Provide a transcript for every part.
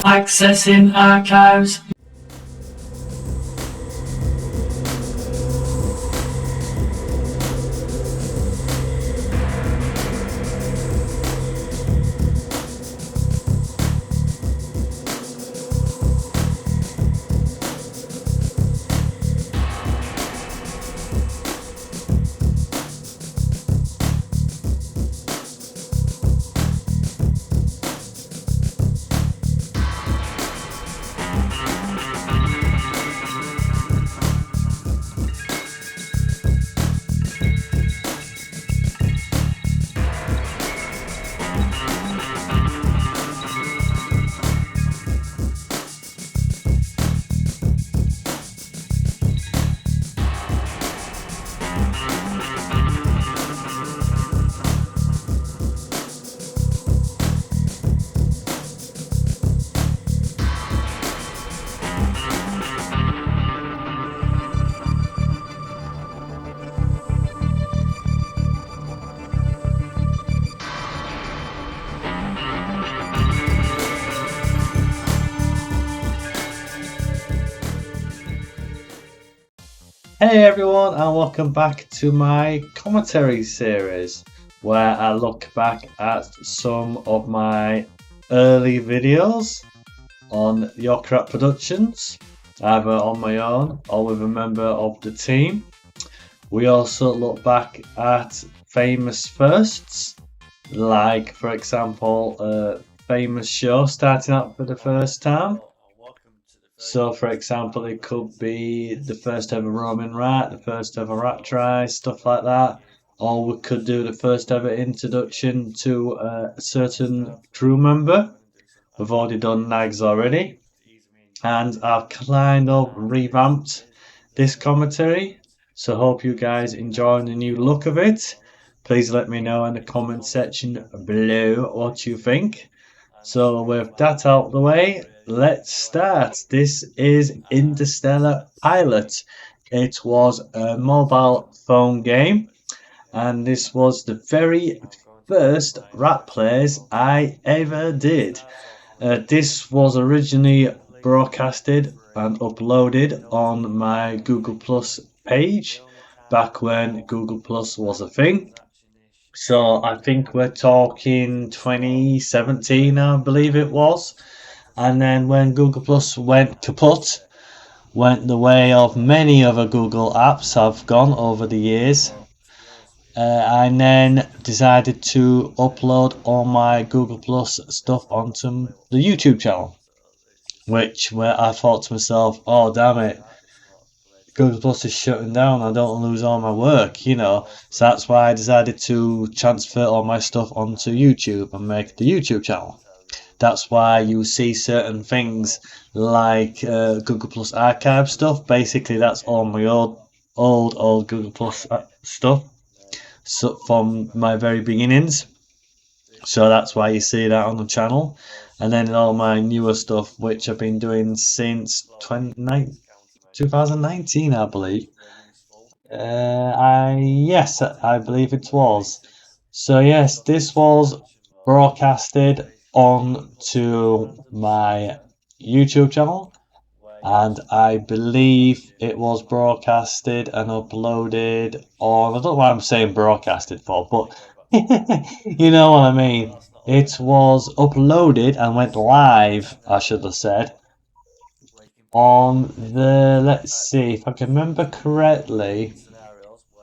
Accessing archives. Hey everyone, and welcome back to my commentary series where I look back at some of my early videos on Yorkie Productions, either on my own or with a member of the team. We also look back at famous firsts, like for example a famous show starting out for the first time. So, for example, it could be the first ever Roman rat, the first ever rat try, stuff like that. Or we could do the first ever introduction to a certain crew member. We've already done nags already. And I've kind of revamped this commentary. So, hope you guys enjoy the new look of it. Please let me know in the comment section below what you think. So with that out of the way, let's start. This is Interstellar Pilot. It was a mobile phone game, and this was the very first rat plays I ever did. This was originally broadcasted and uploaded on my Google Plus page back when Google Plus was a thing. So I think we're talking 2017, I believe it was. And then when Google Plus went kaput, went the way of many other Google apps have gone over the years, I then decided to upload all my Google Plus stuff onto the YouTube channel, where I thought to myself, oh damn it, Google Plus is shutting down, I don't lose all my work, you know. So that's why I decided to transfer all my stuff onto YouTube and make the YouTube channel. That's why you see certain things like Google Plus archive stuff. Basically, that's all my old Google Plus stuff, so from my very beginnings. So that's why you see that on the channel. And then all my newer stuff, which I've been doing since 2019, I believe. Yes, I believe it was. So yes, this was broadcasted on to my YouTube channel, and I believe it was broadcasted and uploaded on, I don't know what I'm saying broadcasted for, but you know what I mean. It was uploaded and went live, I should have said, on the, let's see if I can remember correctly,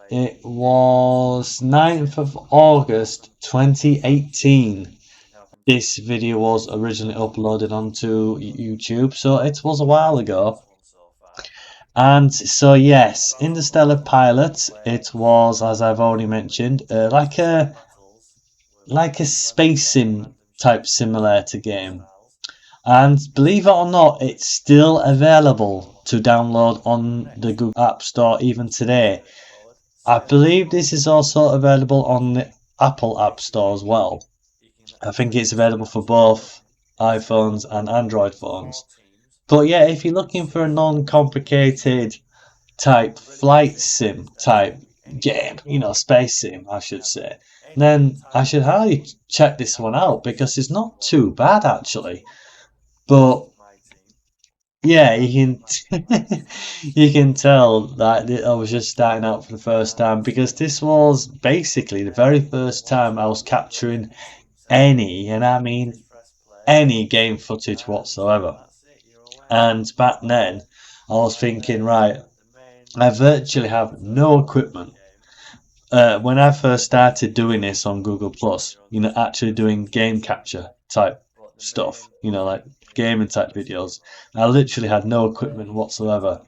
it was 9th of August 2018. This video was originally uploaded onto YouTube, so it was a while ago. And so yes, Interstellar Pilot, it was, as I've already mentioned, like a space sim type simulator game. And believe it or not, it's still available to download on the Google App Store even today. I believe this is also available on the Apple App Store as well. I think it's available for both iPhones and Android phones. But yeah, if you're looking for a non-complicated type flight sim type game, you know, space sim, I should say, then I should highly check this one out because it's not too bad actually. But yeah, you can you can tell that I was just starting out for the first time because this was basically the very first time I was capturing any, and I mean any game footage whatsoever. And back then, I was thinking, right, I virtually have no equipment. When I first started doing this on Google Plus, actually doing game capture type stuff, like gaming type videos, I literally had no equipment whatsoever.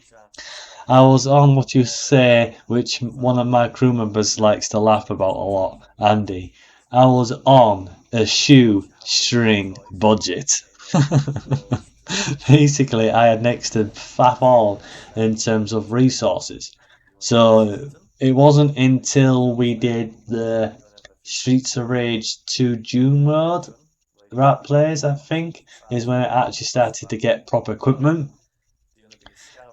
I was on what you say, which one of my crew members likes to laugh about a lot, Andy. I was on a shoestring budget. Basically, I had next to faff all in terms of resources. So it wasn't until we did the Streets of Rage 2 June mode, Rat Plays, I think, is when it actually started to get proper equipment.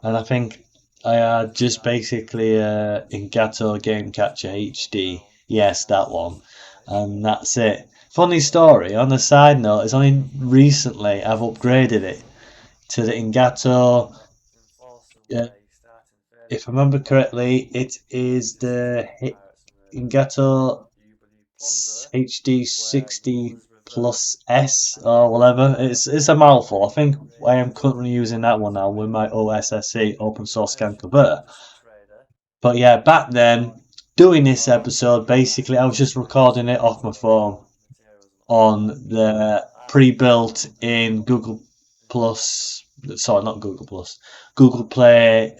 And I think I had just basically Ingato Game Catcher HD. Yes, that one. And that's it. Funny story, on a side note, it's only recently I've upgraded it to the Ingato. If I remember correctly, it is the Ingato HD 60 plus S or whatever. It's a mouthful. I think I am currently using that one now with my OSSC open source scan converter. But yeah, back then, doing this episode, basically, I was just recording it off my phone on the pre-built in Google Plus. Sorry, not Google Plus. Google Play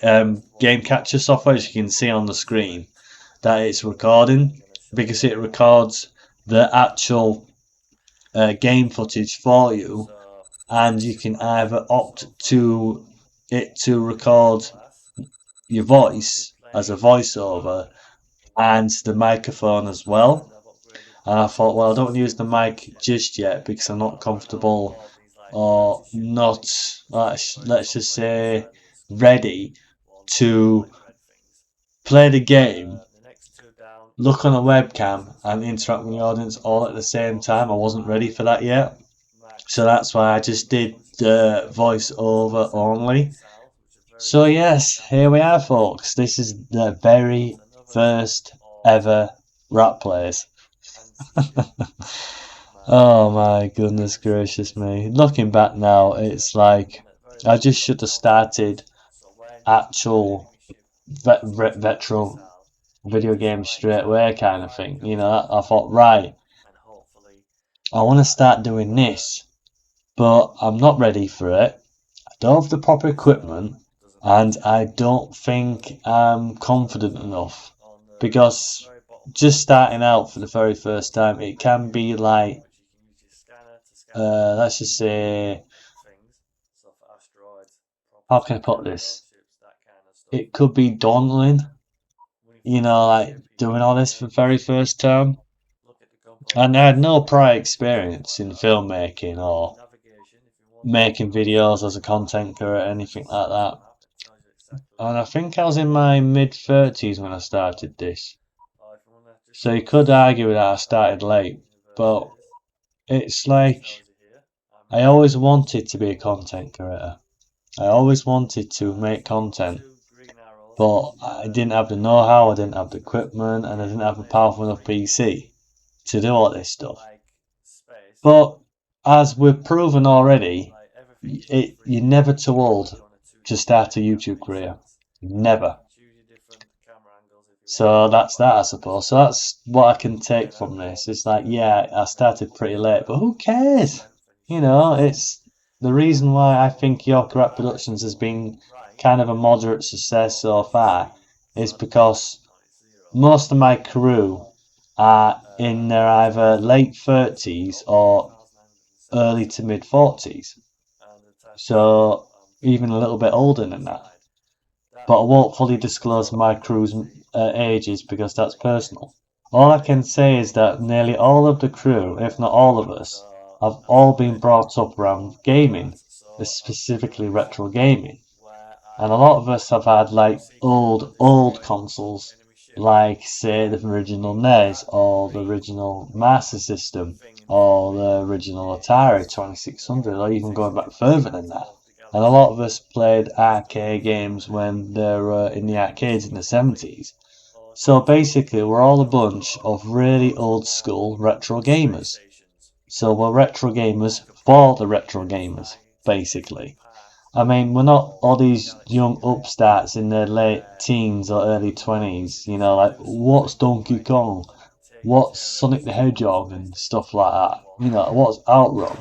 game capture software, as you can see on the screen, that it's recording because it records the actual game footage for you, and you can either opt to it to record your voice as a voiceover and the microphone as well. And I thought, well, I don't use the mic just yet because I'm not comfortable or not, let's just say, ready to play the game, look on a webcam, and interact with the audience all at the same time. I wasn't ready for that yet. So that's why I just did the voiceover only. So yes, here we are, folks. This is the very first ever Rat Plays. Oh my goodness gracious me. Looking back now, it's like I just should have started actual retro video games straight away kind of thing. I thought, right, I want to start doing this, but I'm not ready for it. I don't have the proper equipment, and I don't think I'm confident enough because just starting out for the very first time, it can be like, let's just say, how can I put this? It could be daunting, like doing all this for the very first time. And I had no prior experience in filmmaking or making videos as a content creator or anything like that. And I think I was in my mid-30s when I started this. So you could argue that I started late, but it's like I always wanted to be a content creator. I always wanted to make content, but I didn't have the know-how, I didn't have the equipment, and I didn't have a powerful enough PC to do all this stuff. But as we've proven already, you're never too old to start a YouTube career. Never. So that's that, I suppose. So that's what I can take from this. It's like, yeah, I started pretty late, but who cares? It's the reason why I think Yorkie Rat Productions has been kind of a moderate success so far is because most of my crew are in their either late 30s or early to mid 40s. So even a little bit older than that. But I won't fully disclose my crew's ages because that's personal. All I can say is that nearly all of the crew, if not all of us, have all been brought up around gaming, specifically retro gaming. And a lot of us have had like old consoles like say the original NES or the original Master System or the original Atari 2600, or even going back further than that. And a lot of us played arcade games when they were in the arcades in the 70s. So basically, we're all a bunch of really old school retro gamers. So we're retro gamers for the retro gamers, basically. I mean, we're not all these young upstarts in their late teens or early 20s, you know, like, what's Donkey Kong? What's Sonic the Hedgehog and stuff like that? You know, what's Outrun?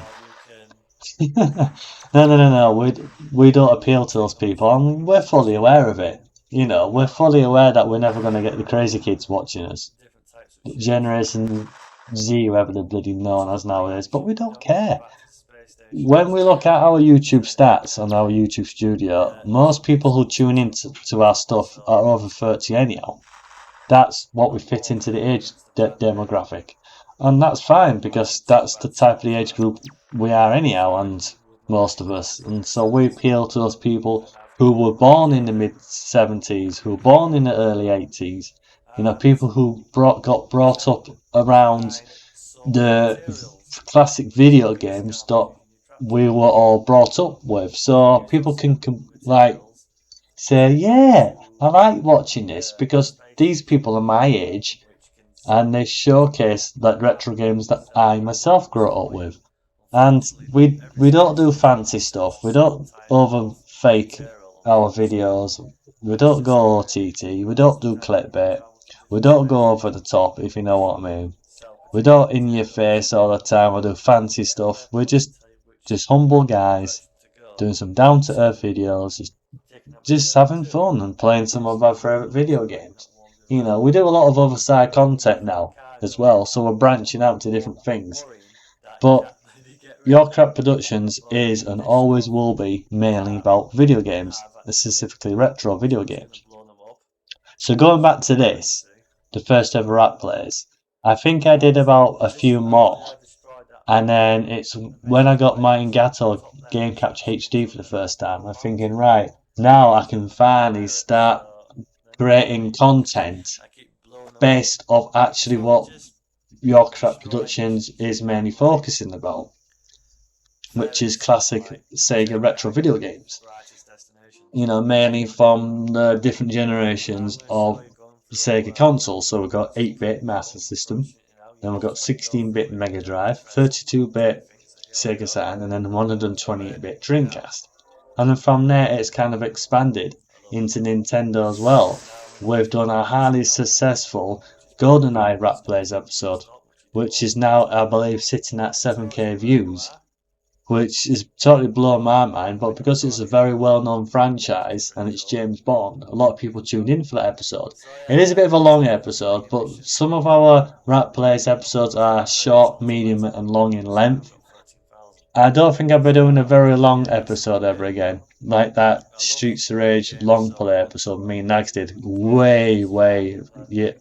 No. We don't appeal to those people, and we're fully aware of it. You know, we're fully aware that we're never going to get the crazy kids watching us. Generation Z, whoever they're bloody known as nowadays, but we don't care. When we look at our YouTube stats on our YouTube studio, most people who tune in to our stuff are over 30 anyhow. That's what we fit into the age demographic. And that's fine because that's the type of the age group we are anyhow, and most of us. And so we appeal to those people who were born in the mid 70s, who were born in the early 80s, you know, people who got brought up around the classic video games that we were all brought up with. So people can like say, yeah, I like watching this because these people are my age and they showcase that retro games that I myself grew up with. And we don't do fancy stuff. We don't over fake our videos. We don't go OTT. We don't do clickbait. We don't go over the top, if you know what I mean. We don't in your face all the time or do fancy stuff. We're just humble guys doing some down to earth videos, just having fun and playing some of our favourite video games. You know, we do a lot of other side content now as well, so we're branching out to different things. But Your Crap Productions is and always will be mainly about video games, specifically retro video games. So going back to this, the first ever rap plays, I think I did about a few more. And then it's when I got my Engato Game Capture HD for the first time, I'm thinking, right, now I can finally start creating content based off actually what Your Crap Productions is mainly focusing about, which is classic Sega retro video games. You know, mainly from the different generations of Sega consoles. So we've got 8-bit Master System, then we've got 16-bit Mega Drive, 32-bit Sega Saturn, and then 128-bit Dreamcast. And then from there, it's kind of expanded into Nintendo as well. We've done a highly successful GoldenEye Rap Plays episode, which is now, I believe, sitting at 7k views, which is totally blown my mind. But because it's a very well-known franchise and it's James Bond, a lot of people tuned in for that episode. It is a bit of a long episode, but some of our Rap Plays episodes are short, medium, and long in length. I don't think I'll be doing a very long episode ever again, like that Streets of Rage long play episode me and Nags did way, yeah,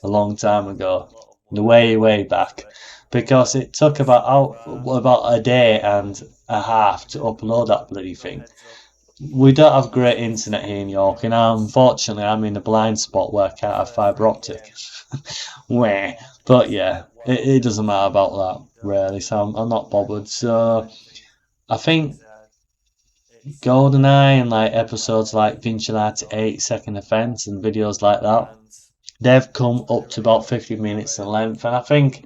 a long time ago, way back, because it took about a day and a half to upload that bloody thing. We don't have great internet here in York, and unfortunately I'm in a blind spot where I can't have fibre optic. Where, but yeah, it doesn't matter about that really, so I'm not bothered. So I think GoldenEye and like episodes like Vigilante 8 Second Offence and videos like that, they've come up to about 50 minutes in length, and I think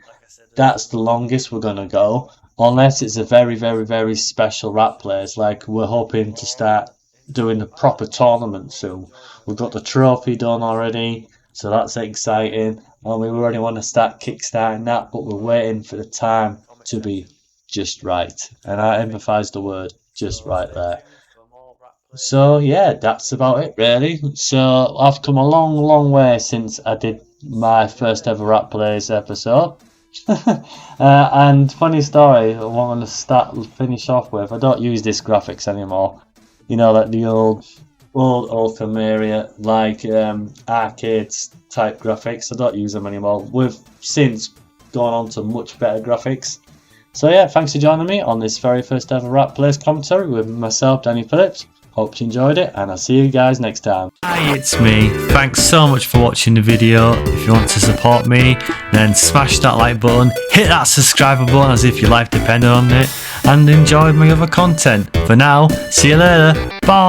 that's the longest we're gonna go, unless it's a very special rap plays. Like we're hoping to start doing a proper tournament soon. We've got the trophy done already, so that's exciting. And we already want to start kickstarting that, but we're waiting for the time to be just right. And I emphasise the word just right there. So yeah, that's about it really. So I've come a long way since I did my first ever Rap Plays episode. And funny story, I want to finish off with, I don't use this graphics anymore. You know, like the old familiar, like arcades type graphics. I don't use them anymore. We've since gone on to much better graphics. So yeah, thanks for joining me on this very first ever Rap Plays commentary with myself, Danny Phillips. Hope you enjoyed it, and I'll see you guys next time. Hi, it's me. Thanks so much for watching the video. If you want to support me, then smash that like button, hit that subscribe button as if your life depended on it, and enjoy my other content. For now, see you later. Bye.